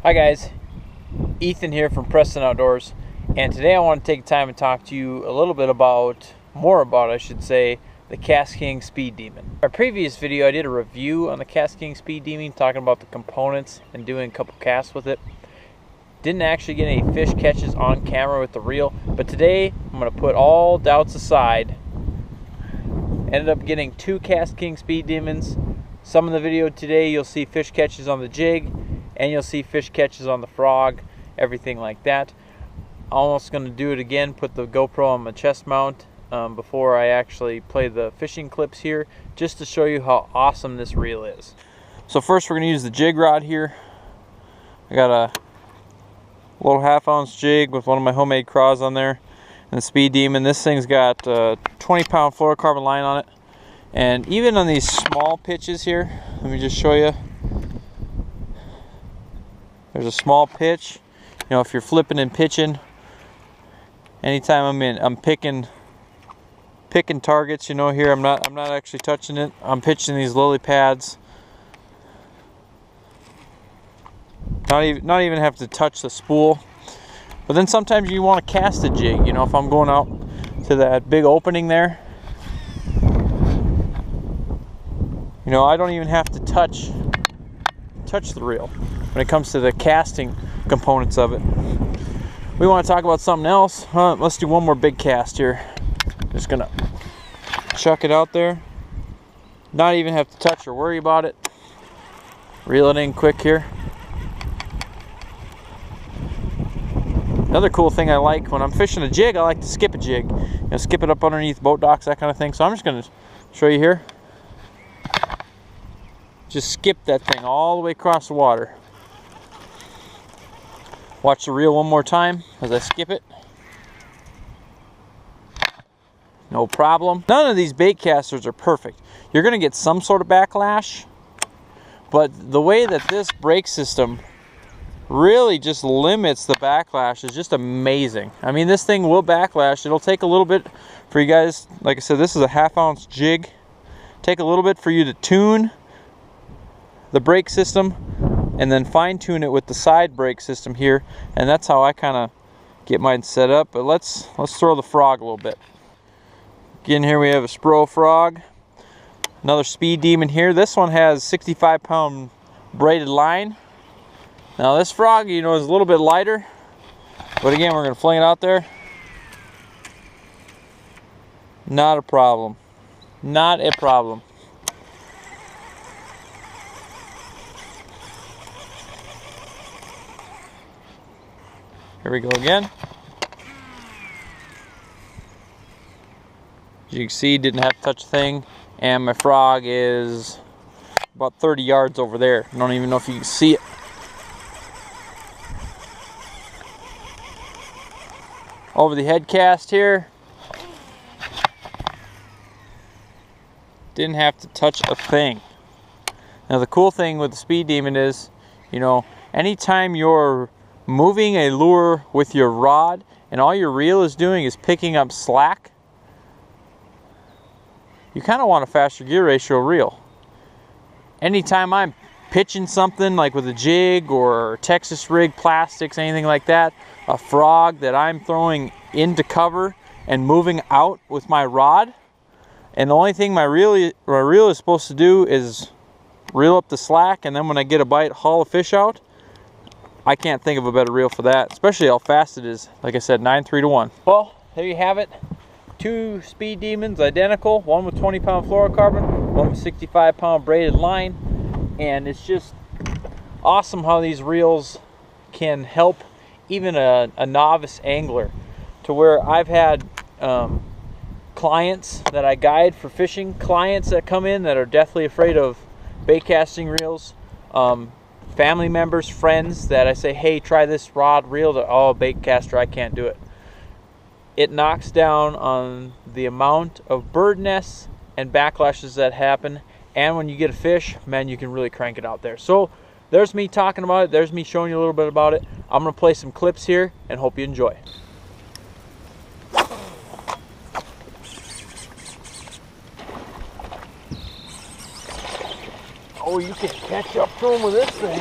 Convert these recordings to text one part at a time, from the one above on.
Hi guys, Ethan here from Preston Outdoors, and today I want to take time and talk to you a little bit more about I should say, the KastKing Speed Demon. Our previous video I did a review on the KastKing Speed Demon, talking about the components and doing a couple casts with it. Didn't actually get any fish catches on camera with the reel, but today I'm going to put all doubts aside. Ended up getting two KastKing Speed Demons. Some of the video today you'll see fish catches on the jig, and you'll see fish catches on the frog, everything like that. Almost going to do it again, put the GoPro on my chest mount before I actually play the fishing clips here, just to show you how awesome this reel is. So first we're going to use the jig rod here. I got a little 1/2 ounce jig with one of my homemade craws on there, and the Speed Demon. This thing's got a 20-pound fluorocarbon line on it, and even on these small pitches here, let me just show you. There's a small pitch. You know, if you're flipping and pitching, anytime I'm picking targets, you know, here I'm not actually touching it. I'm pitching these lily pads. Not even have to touch the spool. But then sometimes you want to cast a jig, you know, if I'm going out to that big opening there. You know, I don't even have to touch the reel when it comes to the casting components of it. We want to talk about something else. Let's do one more big cast here. Just gonna chuck it out there. Not even have to touch or worry about it. Reel it in quick here. Another cool thing I like when I'm fishing a jig, I like to skip a jig. You know, skip it up underneath boat docks, that kind of thing. So I'm just gonna show you here. Just skip that thing all the way across the water. Watch the reel one more time as I skip it. No problem. None of these bait casters are perfect. You're going to get some sort of backlash, but the way that this brake system really just limits the backlash is just amazing. I mean, this thing will backlash. It'll take a little bit for you guys. Like I said, this is a 1/2 ounce jig. Take a little bit for you to tune the brake system, and then fine tune it with the side brake system here, and that's how I kind of get mine set up. But let's throw the frog a little bit. Again, here we have a Spro frog, another Speed Demon here. This one has 65-pound braided line. Now this frog, you know, is a little bit lighter, but again, we're going to fling it out there. Not a problem. Not a problem. Here we go again. As you can see, didn't have to touch a thing, and my frog is about 30 yards over there. I don't even know if you can see it. Over the head cast here. Didn't have to touch a thing. Now the cool thing with the Speed Demon is, you know, anytime you're moving a lure with your rod and all your reel is doing is picking up slack, you kind of want a faster gear ratio reel. Anytime I'm pitching something like with a jig or Texas rig, plastics, anything like that, a frog that I'm throwing into cover and moving out with my rod, and the only thing my reel is supposed to do is reel up the slack, and then when I get a bite, haul a fish out. I can't think of a better reel for that, especially how fast it is. Like I said, 9-3 to 1. Well, there you have it. Two Speed Demons, identical. One with 20-pound fluorocarbon, one with 65-pound braided line. And it's just awesome how these reels can help even a novice angler, to where I've had clients that I guide for fishing, clients that come in that are deathly afraid of bait casting reels. Family members, friends that I say, hey, try this rod reel. Oh, bait caster, I can't do it. It knocks down on the amount of bird nests and backlashes that happen, and when you get a fish, man, you can really crank it out there. So there's me talking about it. There's me showing you a little bit about it. I'm going to play some clips here and hope you enjoy. Oh, you can catch up to him with this thing.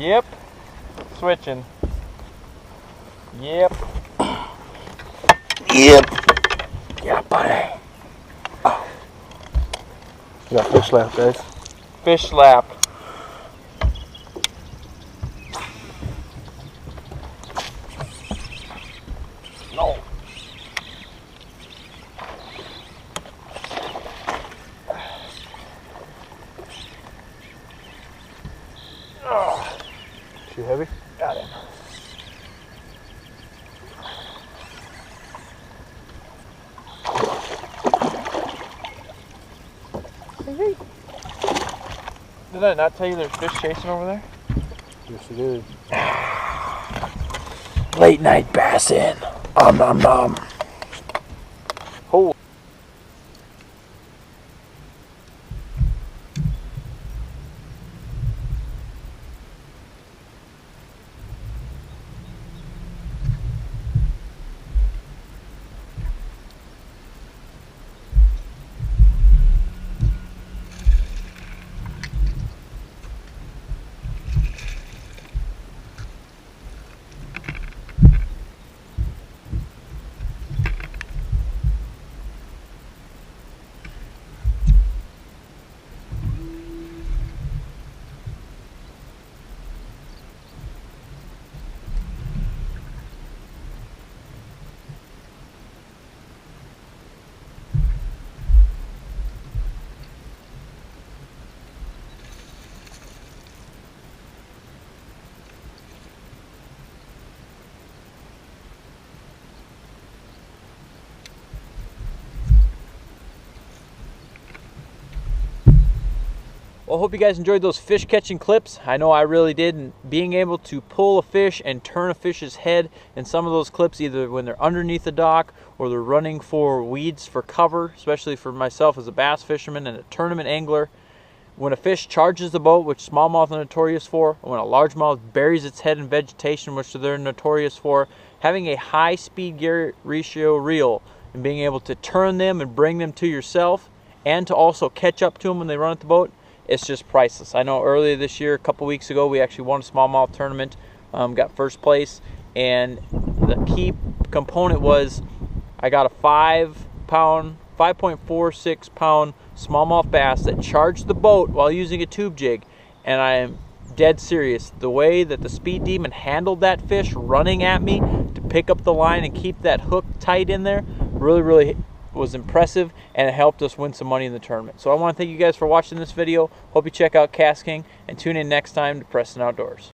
Yep. Switching. Yep. Yep. Yeah, buddy. Oh. You got fish slap, guys. Fish slap. No. Oh. Too heavy? Got him. Hey. Did I not tell you there's fish chasing over there? Yes, it is. Late night bass in. Nom nom. Holy. Well, I hope you guys enjoyed those fish catching clips. I know I really did. And being able to pull a fish and turn a fish's head in some of those clips, either when they're underneath the dock or they're running for weeds for cover, especially for myself as a bass fisherman and a tournament angler. When a fish charges the boat, which smallmouth are notorious for, or when a largemouth buries its head in vegetation, which they're notorious for, having a high speed gear ratio reel and being able to turn them and bring them to yourself and to also catch up to them when they run at the boat, it's just priceless. I know earlier this year, a couple weeks ago, we actually won a smallmouth tournament, got first place, and the key component was I got a 5.46 pound smallmouth bass that charged the boat while using a tube jig, and I am dead serious. The way that the Speed Demon handled that fish running at me to pick up the line and keep that hook tight in there really was impressive, and it helped us win some money in the tournament. So I want to thank you guys for watching this video. Hope you check out KastKing and tune in next time to Preston Outdoors.